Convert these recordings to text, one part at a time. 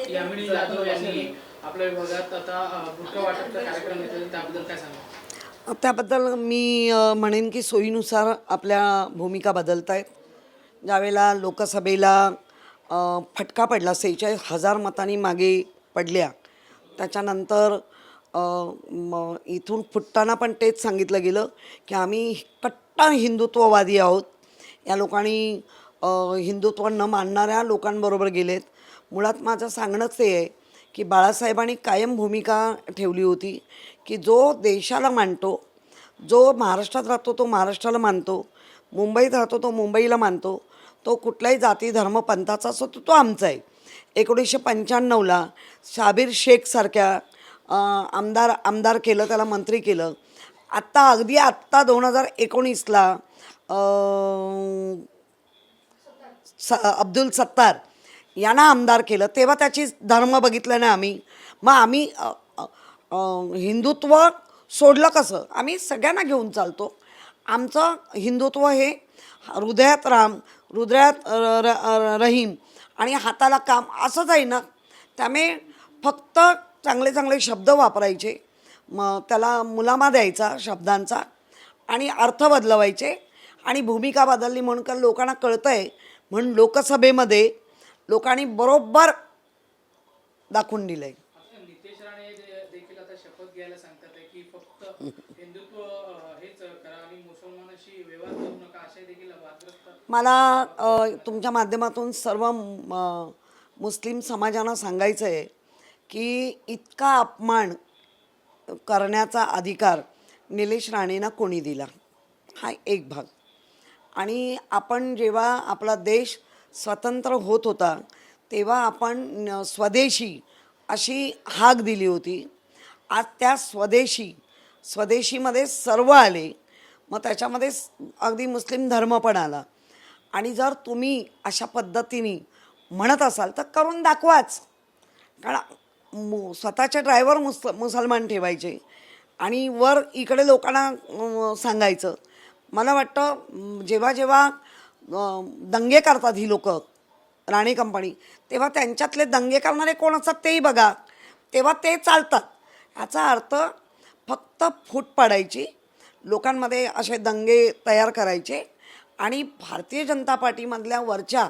यामिनी जाधव यांनी आपल्या विभागात आता बुरका वाटपचा कार्यक्रम घेतला, त्याबद्दल काय सांगा? त्याबद्दल मी म्हणेन की सोयीनुसार आपल्या भूमिका बदलत आहेत. ज्यावेळेला लोकसभेला फटका पडला, 46,000 मतांनी मागे पडल्या, त्याच्यानंतर इथून फुटताना पण तेच सांगितलं गेलं की आम्ही कट्टर हिंदुत्ववादी आहोत. या लोकांनी हिंदुत्व न मानणाऱ्या लोकांबरोबर गेलेत. मुळात माझं सांगणंच ते आहे की बाळासाहेबांनी कायम भूमिका ठेवली होती की जो देशाला मानतो, जो महाराष्ट्रात राहतो तो महाराष्ट्राला मानतो, मुंबईत राहतो तो मुंबईला मानतो, तो कुठलाही जाती धर्म पंथाचा असो तो आमचा आहे. 1995ला शाबीर शेखसारख्या आमदार केलं, त्याला मंत्री केलं. अगदी आत्ता 2019ला अब्दुल सत्तार यांना आमदार केलं. तेव्हा त्याची धर्म बघितलं नाही आम्ही. मग आम्ही हिंदुत्व सोडलं कसं? आम्ही सगळ्यांना घेऊन चालतो. आमचं हिंदुत्व हे हृदयात राम, हृदयात रहीम आणि हाताला काम असंच आहे ना. त्यामुळे फक्त चांगले चांगले शब्द वापरायचे, मग त्याला मुलामा द्यायचा शब्दांचा आणि अर्थ बदलवायचे आणि भूमिका बदलली म्हणून का लोकांना कळतं आहे म्हणून लोकसभेमध्ये लोकांनी बरोबर दाखवून दिलं आहे. नितेश राणे देखील आता शपथ घ्यायला सांगतात की फक्त हिंदुत्व हेच करा आणि मुसलमानाशी व्यवहार करू नका, असे देखील वादग्रस्त. मला तुमच्या माध्यमातून सर्व मुस्लिम समाजाला सांगायचं आहे की इतका अपमान करण्याचा अधिकार निलेश राणेंना कोणी दिला, हा एक भाग. आणि आपण जेव्हा आपला देश स्वतंत्र होत होता तेव्हा आपण स्वदेशी अशी हाक दिली होती. आज त्या स्वदेशीमध्ये सर्व आले, मग त्याच्यामध्ये अगदी मुस्लिम धर्म पण आला. आणि जर तुम्ही अशा पद्धतीने म्हणत असाल तर करून दाखवाच. कारण स्वतःचे ड्रायव्हर मुसलमान ठेवायचे आणि वर इकडे लोकांना सांगायचं. मला वाटतं जेव्हा जेव्हा दंगे करतात ही लोक राणे कंपनी, तेव्हा त्यांच्यातले दंगे करणारे कोण असतात तेही बघा, तेव्हा ते चालतात. याचा अर्थ फक्त फूट पाडायची, लोकांमध्ये असे दंगे तयार करायचे आणि भारतीय जनता पार्टीमधल्या वरच्या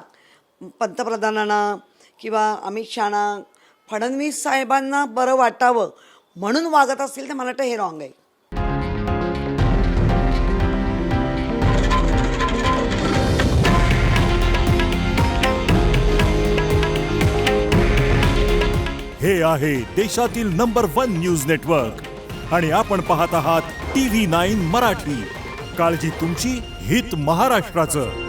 पंतप्रधानांना किंवा अमित शहाना, फडणवीस साहेबांना बरं वाटावं म्हणून वागत असतील तर मला वाटतं हे रॉंग आहे. हे आहे देशातील नंबर 1 न्यूज नेटवर्क आणि आपण पाहत आहात TV9 मराठी. काळजी तुमची, हित महाराष्ट्राचं.